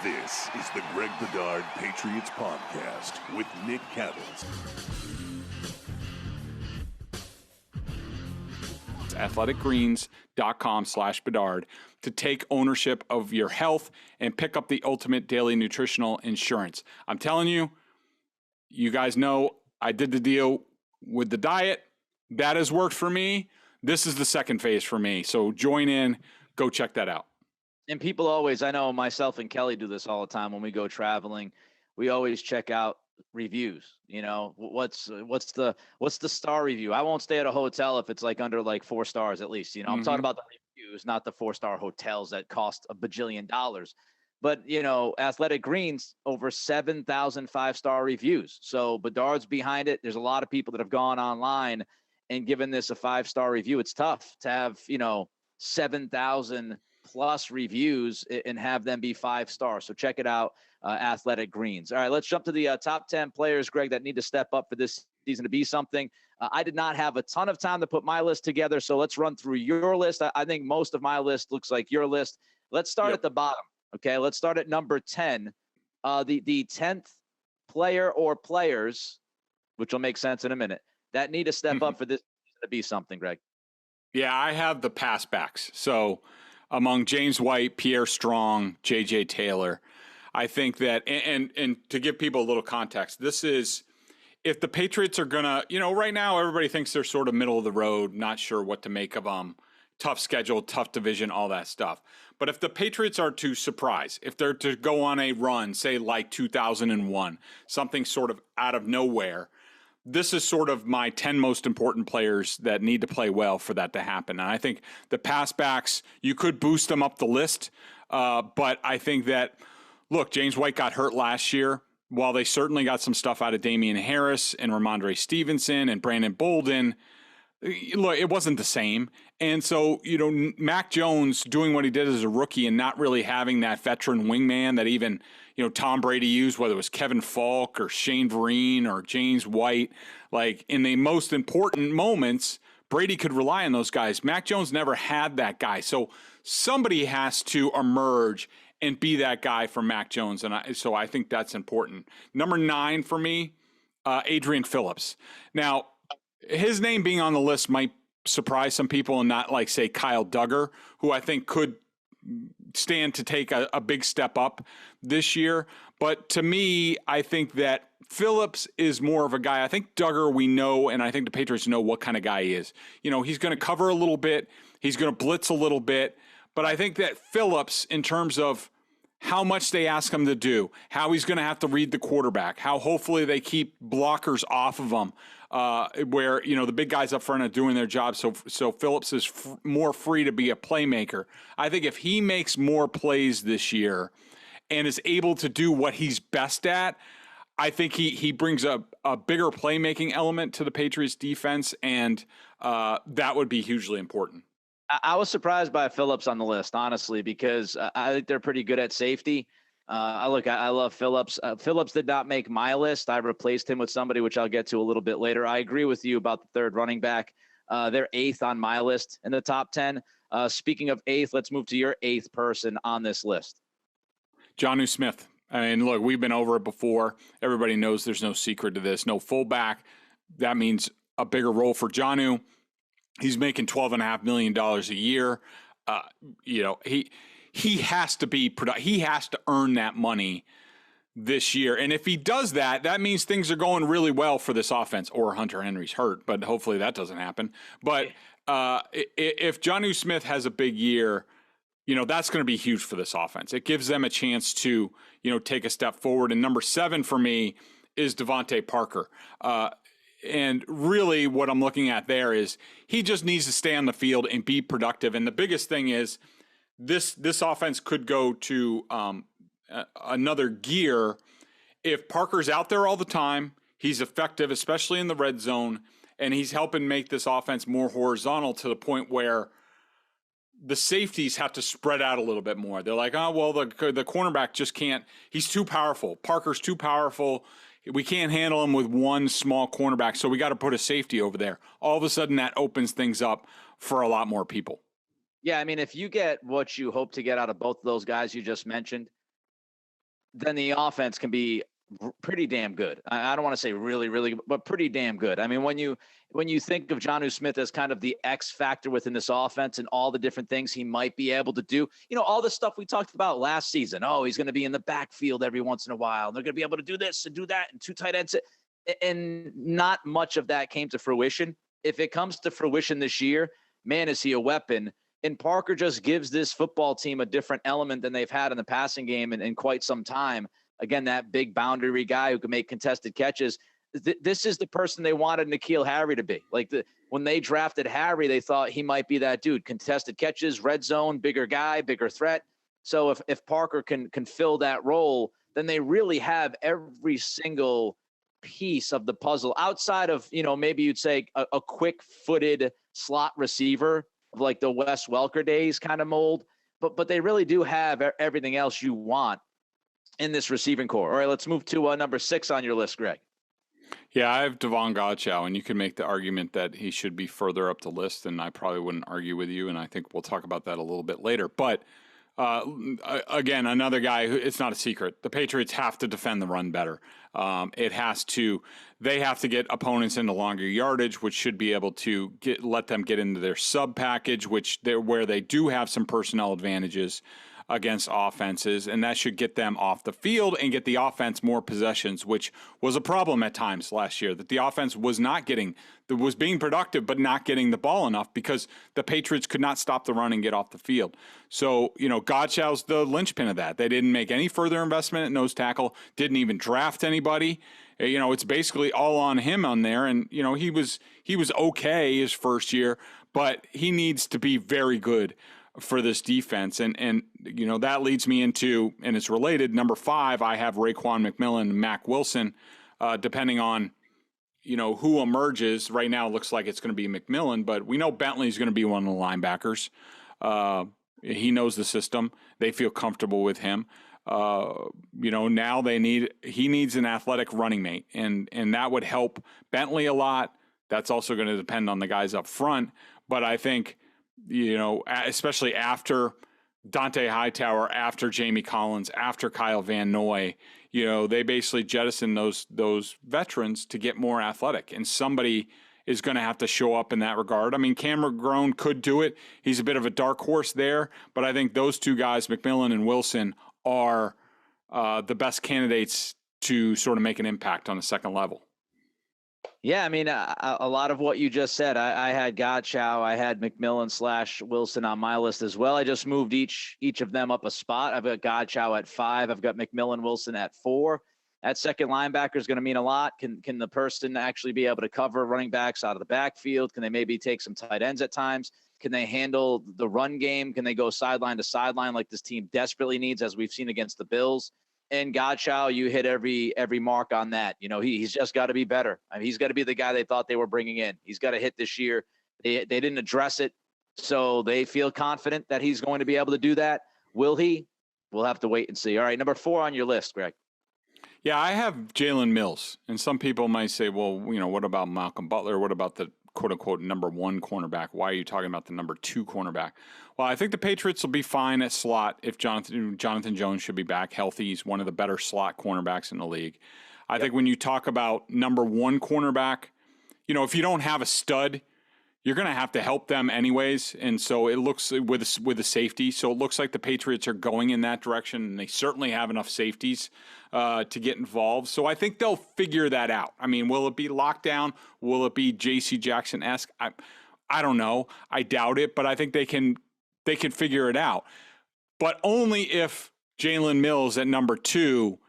This is the Greg Bedard Patriots Podcast with Nick Cattles. athleticgreens.com/Bedard to take ownership of your health and pick up the ultimate daily nutritional insurance. I'm telling you, you guys know I did the deal with the diet. That has worked for me. This is the second phase for me. So join in, go check that out. And people always, I know myself and Kelly do this all the time when we go traveling. We always check out reviews. You know, what's the star review? I won't stay at a hotel if it's like under like 4 stars at least. You know, I'm talking about the reviews, not the 4-star hotels that cost $1 bajillion. But, you know, Athletic Greens, over 7,000 5-star reviews. So Bedard's behind it. There's a lot of people that have gone online and given this a 5-star review. It's tough to have, 7,000 plus reviews and have them be 5 stars. So check it out, Athletic Greens. All right, let's jump to the top 10 players, Greg, that need to step up for this season to be something. I did not have a ton of time to put my list together, so let's run through your list. I think most of my list looks like your list. Let's start at the bottom, okay? Let's start at number 10. The 10th player or players, which will make sense in a minute, that need to step up for this season to be something, Greg. Yeah, I have the pass backs. So among James White, Pierre Strong, J.J. Taylor, I think that, and to give people a little context, this is, if the Patriots are going to, right now everybody thinks they're sort of middle of the road, not sure what to make of them, tough schedule, tough division, all that stuff. But if the Patriots are to surprise, if they're to go on a run, say like 2001, something sort of out of nowhere, this is sort of my 10 most important players that need to play well for that to happen. And I think the pass backs, you could boost them up the list. But I think that, look, James White got hurt last year. While they certainly got some stuff out of Damian Harris and Ramondre Stevenson and Brandon Bolden, look, it wasn't the same. And so, Mac Jones doing what he did as a rookie and not really having that veteran wingman that even, Tom Brady used, whether it was Kevin Falk or Shane Vereen or James White, like in the most important moments, Brady could rely on those guys. Mac Jones never had that guy. So somebody has to emerge and be that guy for Mac Jones. And so I think that's important. Number 9 for me, Adrian Phillips. Now, his name being on the list might surprise some people and not like, say, Kyle Duggar, who I think could stand to take a big step up this year. But to me, I think that Phillips is more of a guy. I think Duggar, we know, and I think the Patriots know what kind of guy he is. He's going to cover a little bit. He's going to blitz a little bit. But I think that Phillips, in terms of how much they ask him to do, how he's going to have to read the quarterback, how hopefully they keep blockers off of him, where, the big guys up front are doing their job. So Phillips is more free to be a playmaker. I think if he makes more plays this year and is able to do what he's best at, I think he brings a bigger playmaking element to the Patriots defense, and that would be hugely important. I was surprised by Phillips on the list, honestly, because I think they're pretty good at safety. I love Phillips. Phillips did not make my list. I replaced him with somebody, which I'll get to a little bit later. I agree with you about the third running back. They're 8th on my list in the top 10. Speaking of 8th, let's move to your 8th person on this list. Josue Smith. I mean, look, we've been over it before. Everybody knows there's no secret to this. No fullback. That means a bigger role for Josue. He's making $12.5 million a year. He has to be he has to earn that money this year. And if he does that, that means things are going really well for this offense. Or Hunter Henry's hurt, but hopefully that doesn't happen. But if Josue Smith has a big year, that's going to be huge for this offense. It gives them a chance to, take a step forward. And number 7 for me is Devontae Parker. And really what I'm looking at there is he just needs to stay on the field and be productive. And the biggest thing is this offense could go to another gear if Parker's out there all the time. He's effective, especially in the red zone, and he's helping make this offense more horizontal to the point where the safeties have to spread out a little bit more. They're like, oh, well, the cornerback just can't. He's too powerful. Parker's too powerful. We can't handle him with one small cornerback, so we got to put a safety over there. All of a sudden, that opens things up for a lot more people. Yeah, I mean, if you get what you hope to get out of both of those guys you just mentioned, then the offense can be pretty damn good. I don't want to say really, really good, but pretty damn good. I mean, when you think of Jonnu Smith as kind of the X factor within this offense and all the different things he might be able to do, all the stuff we talked about last season. Oh, he's going to be in the backfield every once in a while. They're going to be able to do this and do that and 2 tight ends. And not much of that came to fruition. If it comes to fruition this year, man, is he a weapon. And Parker just gives this football team a different element than they've had in the passing game in quite some time. Again, that big boundary guy who can make contested catches. This is the person they wanted N'Keal Harry to be. Like when they drafted Harry, they thought he might be that dude. Contested catches, red zone, bigger guy, bigger threat. So if Parker can fill that role, then they really have every single piece of the puzzle outside of, maybe you'd say a quick-footed slot receiver of like the Wes Welker days kind of mold. But they really do have everything else you want in this receiving core. All right, let's move to number 6 on your list, Greg. Yeah, I have Devon Godchaux, and you can make the argument that he should be further up the list, and I probably wouldn't argue with you, and I think we'll talk about that a little bit later. But again, another guy who, it's not a secret, the Patriots have to defend the run better. They have to get opponents into longer yardage, which should be able to let them get into their sub package, where they do have some personnel advantages against offenses, and that should get them off the field and get the offense more possessions, which was a problem at times last year, that the offense was being productive but not getting the ball enough because the Patriots could not stop the run and get off the field. So, Godchaux's the linchpin of that. They didn't make any further investment at nose tackle, didn't even draft anybody. It's basically all on him on there, and he was okay his first year, but he needs to be very good for this defense. And that leads me into, and it's related, number 5, I have Raekwon McMillan and Mack Wilson, depending on, who emerges. Right now it looks like it's going to be McMillan, but we know Bentley's going to be one of the linebackers. He knows the system. They feel comfortable with him. Now he needs an athletic running mate, and that would help Bentley a lot. That's also going to depend on the guys up front. But I think, especially after Dante Hightower, after Jamie Collins, after Kyle Van Noy, they basically jettison those veterans to get more athletic, and somebody is going to have to show up in that regard. I mean, Cameron Grown could do it. He's a bit of a dark horse there, but I think those 2 guys, McMillan and Wilson, are the best candidates to sort of make an impact on the second level. Yeah, I mean, a lot of what you just said, I had Godchaux, I had McMillan / Wilson on my list as well. I just moved each of them up a spot. I've got Godchaux at 5. I've got McMillan Wilson at 4. That second linebacker is going to mean a lot. Can the person actually be able to cover running backs out of the backfield? Can they maybe take some tight ends at times? Can they handle the run game? Can they go sideline to sideline like this team desperately needs, as we've seen against the Bills? And Godchaux, you hit every mark on that. He's just got to be better. I mean, he's got to be the guy they thought they were bringing in. He's got to hit this year. They didn't address it, so they feel confident that he's going to be able to do that. Will he? We'll have to wait and see. All right, number 4 on your list, Greg. Yeah, I have Jalen Mills, and some people might say, well, what about Malcolm Butler? What about the quote-unquote number 1 cornerback? Why are you talking about the number 2 cornerback? Well, I think the Patriots will be fine at slot if Jonathan Jones should be back healthy. He's one of the better slot cornerbacks in the league. I think when you talk about number 1 cornerback, if you don't have a stud, you're going to have to help them anyways. And so it looks with the safety. So it looks like the Patriots are going in that direction, and they certainly have enough safeties to get involved. So I think they'll figure that out. I mean, will it be lockdown? Will it be J.C. Jackson-esque? I don't know. I doubt it, but I think they can figure it out. But only if Jalen Mills at number 2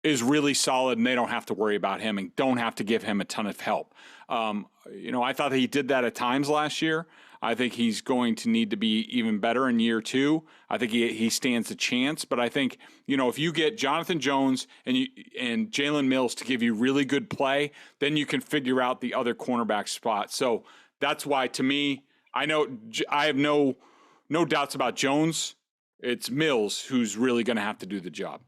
is really solid and they don't have to worry about him and don't have to give him a ton of help. I thought he did that at times last year. I think he's going to need to be even better in year 2. I think he stands a chance, but I think, if you get Jonathan Jones and Jalen Mills to give you really good play, then you can figure out the other cornerback spot. So that's why, to me, I have no doubts about Jones. It's Mills who's really going to have to do the job.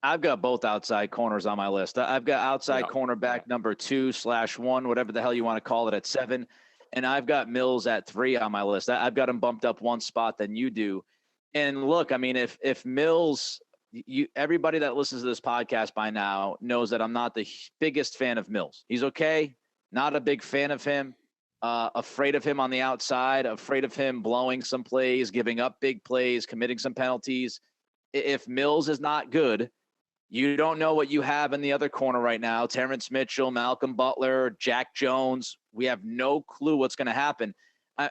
I've got both outside corners on my list. I've got outside cornerback number 2/1, whatever the hell you want to call it, at 7. And I've got Mills at 3 on my list. I've got him bumped up 1 spot than you do. And look, I mean, if Mills everybody that listens to this podcast by now knows that I'm not the biggest fan of Mills. He's okay. Not a big fan of him. Afraid of him on the outside, afraid of him blowing some plays, giving up big plays, committing some penalties. If Mills is not good, you don't know what you have in the other corner right now. Terrence Mitchell, Malcolm Butler, Jack Jones. We have no clue what's going to happen.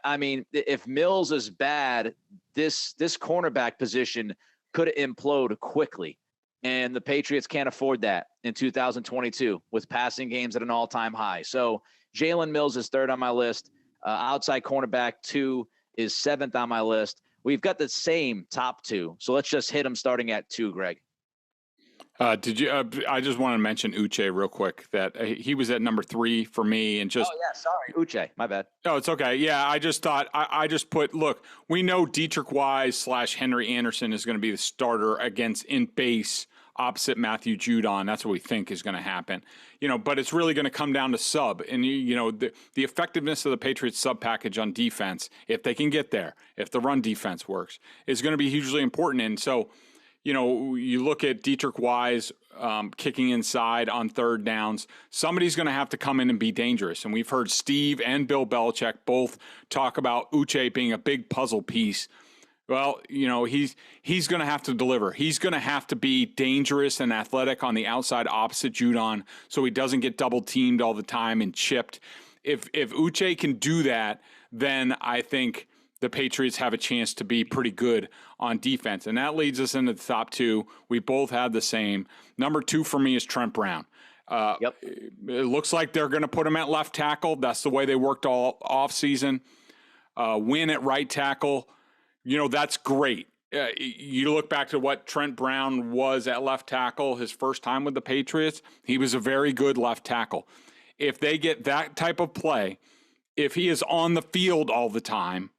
I mean, if Mills is bad, this cornerback position could implode quickly. And the Patriots can't afford that in 2022 with passing games at an all-time high. So Jalen Mills is third on my list. Outside cornerback 2 is 7th on my list. We've got the same top 2. So let's just hit them starting at 2, Greg. I just want to mention Uche real quick, that he was at number 3 for me, and just. Oh yeah, sorry, Uche, my bad. No, it's okay. Yeah, I just thought I just put. Look, we know Dietrich Wise / Henry Anderson is going to be the starter against in base opposite Matthew Judon. That's what we think is going to happen. But it's really going to come down to sub, and the effectiveness of the Patriots sub package on defense, if they can get there, if the run defense works, is going to be hugely important. And so. You look at Dietrich Wise kicking inside on third downs. Somebody's going to have to come in and be dangerous. And we've heard Steve and Bill Belichick both talk about Uche being a big puzzle piece. Well, he's going to have to deliver. He's going to have to be dangerous and athletic on the outside opposite Judon, so he doesn't get double teamed all the time and chipped. If Uche can do that, then I think the Patriots have a chance to be pretty good on defense. And that leads us into the top 2. We both had the same. Number 2 for me is Trent Brown. Yep. It looks like they're going to put him at left tackle. That's the way they worked all offseason. Win at right tackle. That's great. You look back to what Trent Brown was at left tackle his first time with the Patriots. He was a very good left tackle. If they get that type of play, if he is on the field all the time,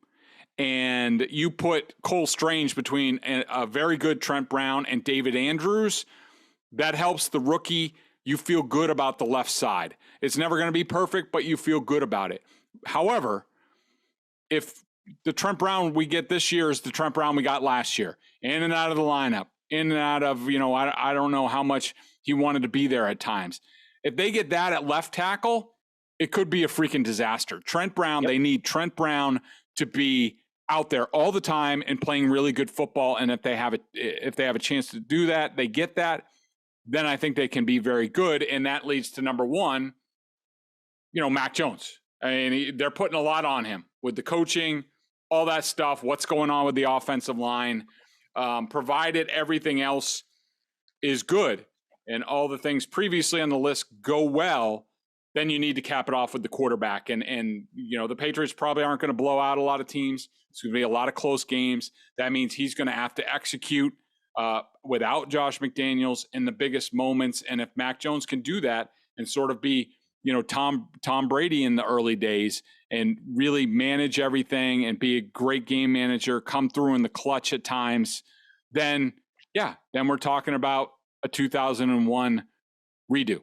and you put Cole Strange between a very good Trent Brown and David Andrews, that helps the rookie. You feel good about the left side. It's never going to be perfect, but you feel good about it. However, if the Trent Brown we get this year is the Trent Brown we got last year, in and out of the lineup, in and out of, I don't know how much he wanted to be there at times. If they get that at left tackle, it could be a freaking disaster. Trent Brown, They need Trent Brown to be out there all the time and playing really good football. And if they have a chance to do that, they get that, then I think they can be very good. And that leads to number 1, Mac Jones. I mean, they're putting a lot on him with the coaching, all that stuff, what's going on with the offensive line, provided everything else is good and all the things previously on the list go well, then you need to cap it off with the quarterback. And the Patriots probably aren't going to blow out a lot of teams. It's going to be a lot of close games. That means he's going to have to execute without Josh McDaniels in the biggest moments. And if Mac Jones can do that and sort of be, Tom Brady in the early days and really manage everything and be a great game manager, come through in the clutch at times, then we're talking about a 2001 redo.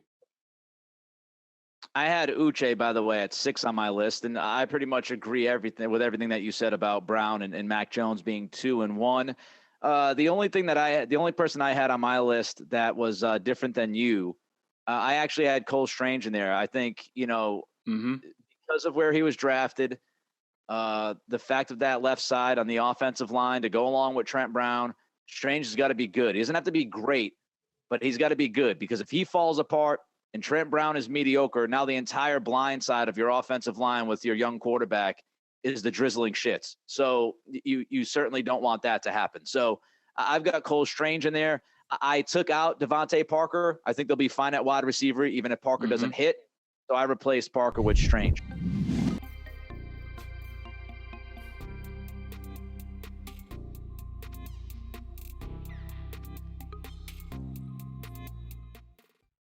I had Uche, by the way, at 6 on my list, and I pretty much agree with everything that you said about Brown and Mac Jones being 2 and 1. The only person I had on my list that was different than you, I actually had Cole Strange in there. I think because of where he was drafted, the fact of that left side on the offensive line to go along with Trent Brown, Strange has got to be good. He doesn't have to be great, but he's got to be good, because if he falls apart and Trent Brown is mediocre, now the entire blind side of your offensive line with your young quarterback is the drizzling shits. So you certainly don't want that to happen. So I've got Cole Strange in there. I took out Devontae Parker. I think they'll be fine at wide receiver, even if Parker doesn't hit. So I replaced Parker with Strange.